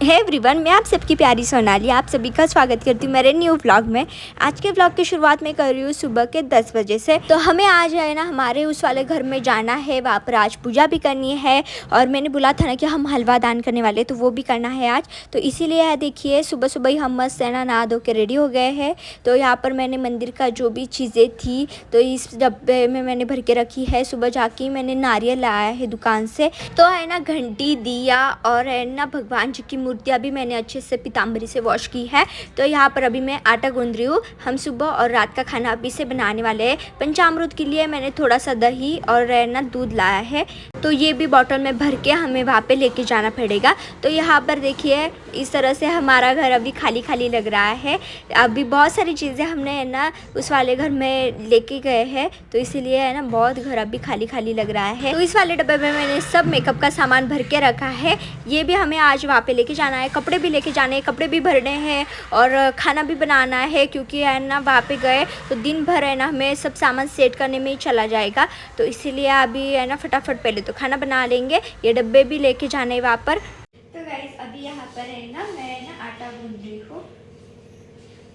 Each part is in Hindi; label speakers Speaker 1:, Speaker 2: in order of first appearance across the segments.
Speaker 1: हे एवरीवन, मैं आप सबकी प्यारी सोनाली आप सभी का स्वागत करती हूँ मेरे न्यू व्लॉग में। आज के व्लॉग की शुरुआत मैं कर रही हूँ सुबह के 10 बजे से। तो हमें आज है ना हमारे उस वाले घर में जाना है, वहाँ पर आज पूजा भी करनी है और मैंने बोला था ना कि हम हलवा दान करने वाले, तो वो भी करना है आज। तो इसीलिए है देखिए सुबह सुबह ही हम मस्त है ना नहा धो के रेडी हो गए हैं। तो यहाँ पर मैंने मंदिर का जो भी चीज़ें थी तो इस डब्बे में मैंने भर के रखी है। सुबह जाके मैंने नारियल लाया है दुकान से, तो है ना घंटी दिया और है ना भगवान जी की मूर्तियाँ भी मैंने अच्छे से पीताम्बरी से वॉश की है। तो यहाँ पर अभी मैं आटा गूंद रही हूँ। हम सुबह और रात का खाना अभी से बनाने वाले हैं। पंचामृत के लिए मैंने थोड़ा सा दही और है ना दूध लाया है, तो ये भी बॉटल में भर के हमें वहाँ पे लेके जाना पड़ेगा। तो यहाँ पर देखिए इस तरह से हमारा घर अभी खाली खाली लग रहा है। अभी बहुत सारी चीज़ें हमने है ना उस वाले घर में लेके गए हैं, तो इसीलिए है ना बहुत घर अभी खाली खाली लग रहा है। तो इस वाले डब्बे में मैंने सब मेकअप का सामान भर के रखा है। ये भी हमें आज वहाँ पे लेके जाना है, कपड़े भी लेके जाने हैं, कपड़े भी भरने हैं और खाना भी बनाना है, क्योंकि है ना वहाँ पे गए तो दिन भर है ना हमें सब सामान सेट करने में ही चला जाएगा। तो इसीलिए अभी है ना फटाफट पहले तो खाना बना लेंगे, ये डब्बे भी लेके जाने हैं वहाँ पर। तो गाइस अभी यहाँ पर है ना मैं ना आटा गूंद रही हूँ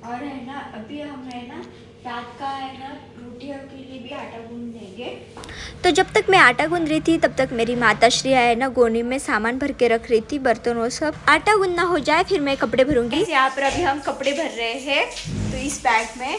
Speaker 1: और है ना अभी हम है ना रात का है ना रोटियों के लिए भी आटा गूंद देंगे। तो जब तक मैं आटा गूंद रही थी तब तक मेरी माता श्री है ना गोनी में सामान भर के रख रही थी, बर्तन वो सब। आटा गूंदना हो जाए फिर मैं कपड़े भरूंगी। यहाँ पर अभी हम कपड़े भर रहे हैं तो इस बैग में।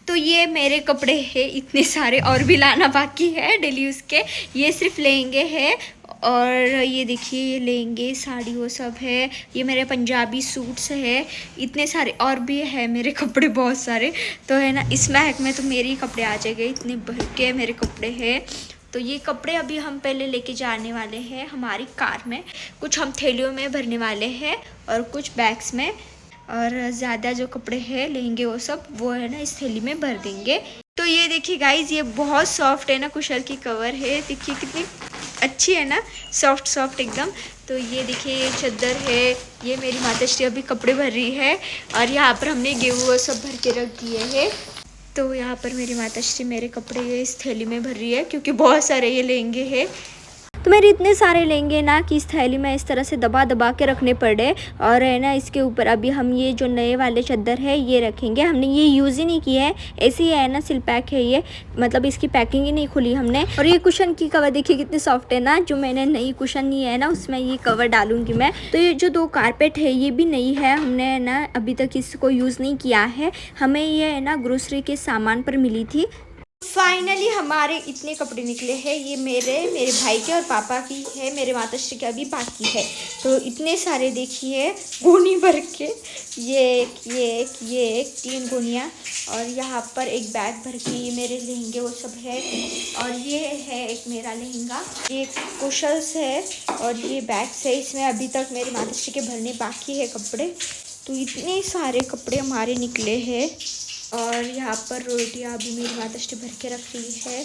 Speaker 1: तो ये मेरे कपड़े हैं इतने सारे, और भी लाना बाकी है डेली यूज़ के। ये सिर्फ लहंगे हैं और ये देखिए ये लहंगे साड़ी वो सब है। ये मेरे पंजाबी सूट्स है, इतने सारे और भी है मेरे कपड़े बहुत सारे। तो है ना इस बैग में तो मेरे ही कपड़े आ जाएंगे, इतने भर के मेरे कपड़े हैं। तो ये कपड़े अभी हम पहले लेके जाने वाले हैं हमारी कार में। कुछ हम थैलियों में भरने वाले हैं और कुछ बैग्स में, और ज़्यादा जो कपड़े हैं लहंगे वो सब वो है ना इस थैली में भर देंगे। तो ये देखिए गाइज ये बहुत सॉफ्ट है ना कुशल की कवर है, देखिए कितनी अच्छी है ना, सॉफ्ट सॉफ्ट एकदम। तो ये देखिए ये चादर है, ये मेरी माताश्री अभी कपड़े भर रही है और यहाँ पर हमने गेहूँ वो सब भर के रख दिए हैं। तो यहाँ पर मेरी माताश्री मेरे कपड़े इस थैली में भर रही है, क्योंकि बहुत सारे ये लहंगे हैं। तो मेरे इतने सारे लेंगे ना कि इस थैली में इस तरह से दबा दबा के रखने पड़े। और है ना इसके ऊपर अभी हम ये जो नए वाले चादर है ये रखेंगे। हमने ये यूज़ ही नहीं किया है, ऐसे ही है ना सिल पैक है ये, मतलब इसकी पैकिंग ही नहीं खुली हमने। और ये कुशन की कवर देखिए कितनी सॉफ्ट है ना, जो मैंने नई कुशन ली है ना उसमें ये कवर डालूंगी मैं। तो ये जो 2 कारपेट है ये भी नई है, हमने है ना अभी तक इसको यूज़ नहीं किया है। हमें ये है ना ग्रोसरी के सामान पर मिली थी। फाइनली हमारे इतने कपड़े निकले हैं। ये मेरे भाई के और पापा की है, मेरे माताश्री के अभी बाकी है। तो इतने सारे देखिए गोनी भर के, ये एक 3 गोनियाँ, और यहाँ पर एक बैग भर के ये मेरे लहंगे वो सब है। और ये है एक मेरा लहंगा, ये कुशल्स है और ये बैग्स है। इसमें अभी तक मेरे माताश्री के भरने बाकी है कपड़े। तो इतने सारे कपड़े हमारे निकले हैं। और यहाँ पर रोटियाँ भी मेरी माताश्री भर के रख रही है।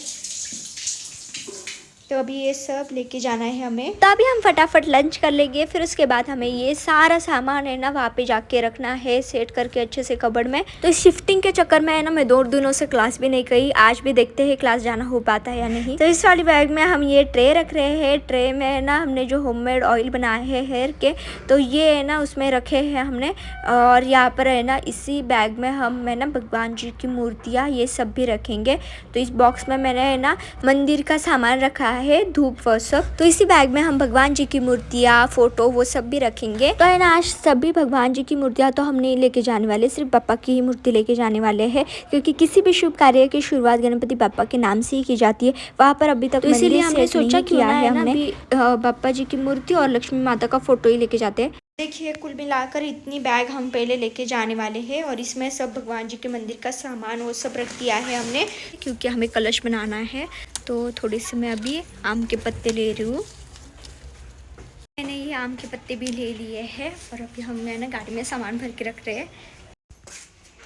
Speaker 1: तो अभी ये सब लेके जाना है हमें। तो अभी हम फटाफट लंच कर लेंगे, फिर उसके बाद हमें ये सारा सामान है ना वहाँ पे जाके रखना है सेट करके अच्छे से कबर्ड में। तो इस शिफ्टिंग के चक्कर में है ना मैं 2 दिनों से क्लास भी नहीं गई। आज भी देखते हैं क्लास जाना हो पाता है या नहीं। तो इस वाली बैग में हम ये ट्रे रख रहे हैं। ट्रे में है ना हमने जो होममेड ऑयल बनाए हैं हेयर के, तो ये है ना उसमें रखे हैं हमने। और यहाँ पर है ना इसी बैग में हम है ना भगवान जी की मूर्तियाँ ये सब भी रखेंगे। तो इस बॉक्स में मैंने है ना मंदिर का सामान रखा है, धूप वो सब। तो इसी बैग में हम भगवान जी की मूर्तियाँ फोटो वो सब भी रखेंगे। तो है ना आज सभी भगवान जी की मूर्तियाँ तो हम नहीं लेके जाने वाले, सिर्फ पापा की ही मूर्ति लेके जाने वाले हैं, क्योंकि किसी भी शुभ कार्य की शुरुआत गणपति पापा के नाम से ही की जाती है। वहाँ पर अभी तक तो इसीलिए हमने सोचा किया है हमने पापा जी की मूर्ति और लक्ष्मी माता का फोटो ही लेके जाते हैं। देखिए कुल मिलाकर इतनी बैग हम पहले लेके जाने वाले हैं और इसमें सब भगवान जी के मंदिर का सामान वो सब रख दिया है हमने, क्योंकि हमें कलश बनाना है। तो थोड़ी सी मैं अभी आम के पत्ते ले रही हूँ। मैंने ये आम के पत्ते भी ले लिए हैं और अभी हम ना गाड़ी में सामान भर के रख रहे हैं।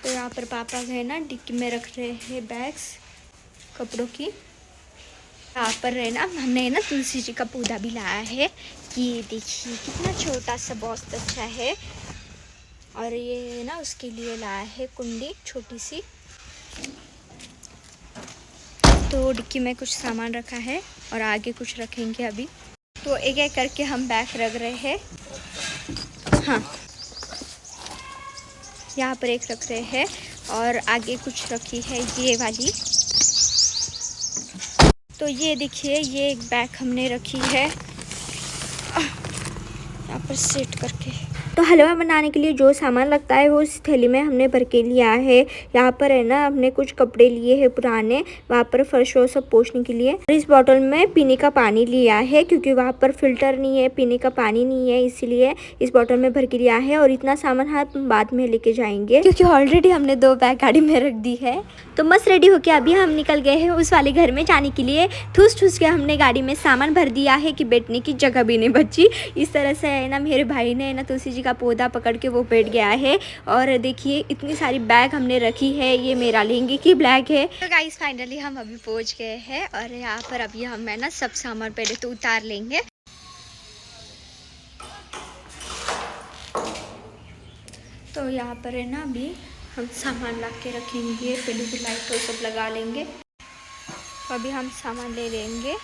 Speaker 1: तो यहाँ पर पापा है ना डिक्की में रख रहे हैं बैग्स कपड़ों की। यहाँ पर है ना हमने ना तुलसी जी का पौधा भी लाया है, ये देखिए कितना छोटा सा बहुत अच्छा है। और ये ना उसके लिए लाया है कुंडी छोटी सी। तो डिक्की में कुछ सामान रखा है और आगे कुछ रखेंगे अभी। तो एक एक करके हम बैग रख रहे हैं। हाँ, यहाँ पर एक रख रहे हैं और आगे कुछ रखी है ये वाली। तो ये देखिए, ये एक बैग हमने रखी है यहाँ पर सेट करके। तो हलवा बनाने के लिए जो सामान लगता है वो इस थैली में हमने भर के लिया है। यहाँ पर है ना, हमने कुछ कपड़े लिए हैं पुराने, वहाँ पर फर्श वो सब पोंछने के लिए। इस बोतल में पीने का पानी लिया है, क्योंकि वहाँ पर फिल्टर नहीं है, पीने का पानी नहीं है, इसीलिए इस बोतल में भर के लिया है। और इतना सामान हम बाद में लेके जाएंगे, क्योंकि ऑलरेडी हमने 2 बैग गाड़ी में रख दी है। तो मस्त रेडी होके अभी हम निकल गए हैं उस वाले घर में जाने के लिए। ठूस ठूस के हमने गाड़ी में सामान भर दिया है कि बैठने की जगह भी नहीं बची। इस तरह से है ना, मेरे भाई ने ना तुलसी जी का पौधा पकड़ के वो बैठ गया है। और देखिए इतनी सारी बैग हमने रखी है। ये मेरा लहंगे की बैग है। तो गाइस फाइनली हम अभी पहुंच गए हैं और यहाँ पर अभी हम है ना सब सामान पहले तो उतार लेंगे। तो यहाँ पर है ना, अभी हम सामान ला के रखेंगे, पहले तो लाइट तो सब लगा लेंगे। तो अभी हम सामान ले लेंगे।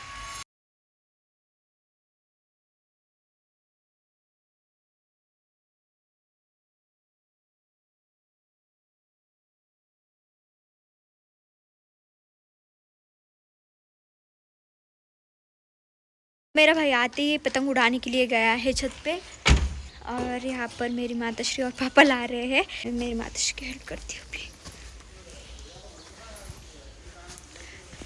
Speaker 1: मेरा भाई आते ही पतंग उड़ाने के लिए गया है छत पे। और यहाँ पर मेरी माताश्री और पापा ला रहे हैं। मेरी माताश्री की हेल्प करती हूँ अभी।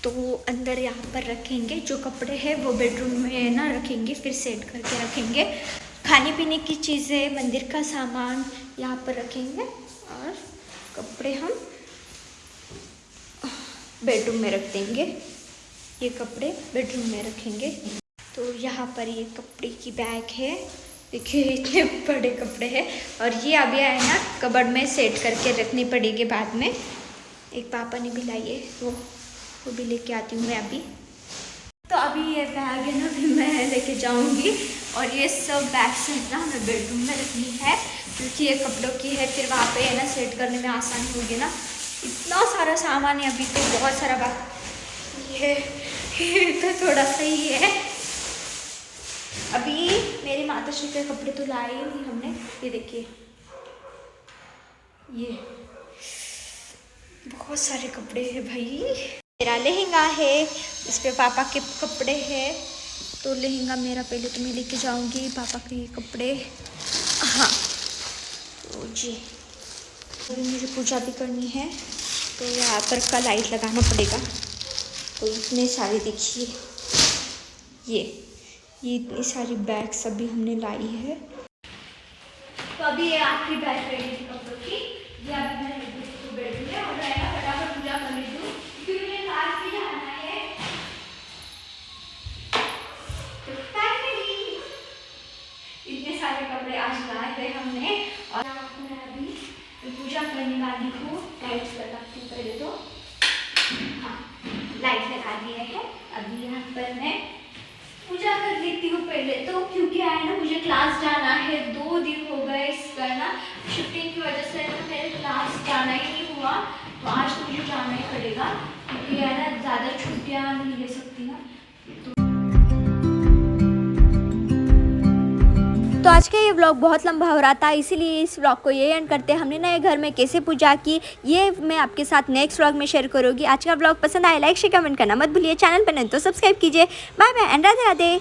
Speaker 1: तो अंदर यहाँ पर रखेंगे, जो कपड़े हैं वो बेडरूम में ना रखेंगे, फिर सेट करके रखेंगे। खाने पीने की चीज़ें, मंदिर का सामान यहाँ पर रखेंगे और कपड़े हम बेडरूम में रख देंगे। ये कपड़े बेडरूम में रखेंगे। तो यहाँ पर ये कपड़े की बैग है, देखिए इतने बड़े कपड़े हैं। और ये अभी है ना कबर्ड में सेट करके रखनी पड़ेगी बाद में। एक पापा ने भी लाई है, वो भी लेके आती हूँ मैं अभी। तो अभी ये बैग है ना, अभी मैं लेके जाऊँगी। और ये सब बैग्स है ना मैं बेडरूम में रखनी है, क्योंकि ये कपड़ों की है, फिर वहाँ पे है ना सेट करने में आसानी होगी ना। इतना सारा सामान है अभी, तो बहुत सारा बैग ये तो थोड़ा सा ही है। अभी मेरी माताश्री के कपड़े तो लाए ही नहीं हमने। ये देखिए, ये बहुत सारे कपड़े हैं भाई। मेरा लहंगा है, इस पे पापा के कपड़े हैं। तो लहंगा मेरा पहले तो मैं लेके जाऊंगी, पापा के ये कपड़े। हाँ तो जी, तो मुझे पूजा भी करनी है, तो यहाँ पर का लाइट लगाना पड़ेगा। तो इतने सारे देखिए, ये इतनी सारी बैग्स अभी हमने लाई है। तो अभी ये आखिरी बैग रेडी थी कपड़ों की। ये अभी मैं बेडरूम में और रहेगा, फटाफट पूजा कर ली हूँ, क्योंकि मुझे क्लास भी जाना है। तो फाइनली इतने सारे कपड़े आज लाए थे हमने। और मैं अभी पूजा करने वाली हूँ। लाइट लगाती हूँ पहले तो। हाँ, लाइट लगा दिया है। अभी यहाँ पर मैं पूजा कर लेती हूँ पहले तो, क्योंकि है ना मुझे क्लास जाना है। 2 दिन हो गए इसका ना, छुट्टी की वजह से ना मेरे क्लास जाना ही नहीं हुआ। तो आज तो मुझे जाना ही पड़ेगा, क्योंकि है ना ज़्यादा छुट्टियाँ नहीं ले सकती ना। तो आज का ये व्लॉग बहुत लंबा हो रहा था, इसीलिए इस व्लॉग को ये एंड करते हैं। हमने नए घर में कैसे पूजा की, ये मैं आपके साथ नेक्स्ट व्लॉग में शेयर करूँगी। आज का व्लॉग पसंद आया, लाइक शेयर कमेंट करना मत भूलिए। चैनल पर नहीं तो सब्सक्राइब कीजिए। Bye bye and Radhe Radhe.